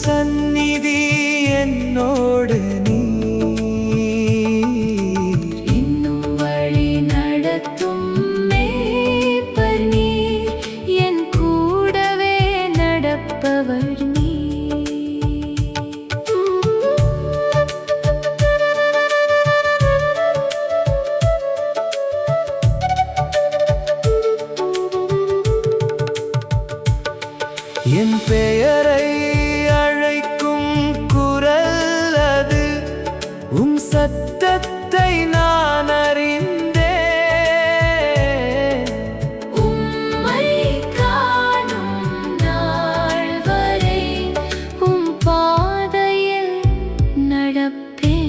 சந்நிதி என்னோடு நீ இன்னும் வழி நடத்தும் மேய்ப்பர் நீர், என் கூடவே நடப்பவர் நீர். என் பெயரை அழைக்கும் குரல் அது, சத்தத்தை நான் அறிந்தேன். உம்மை காணும் நாள் வரை பாதையில் நடப்பேன்.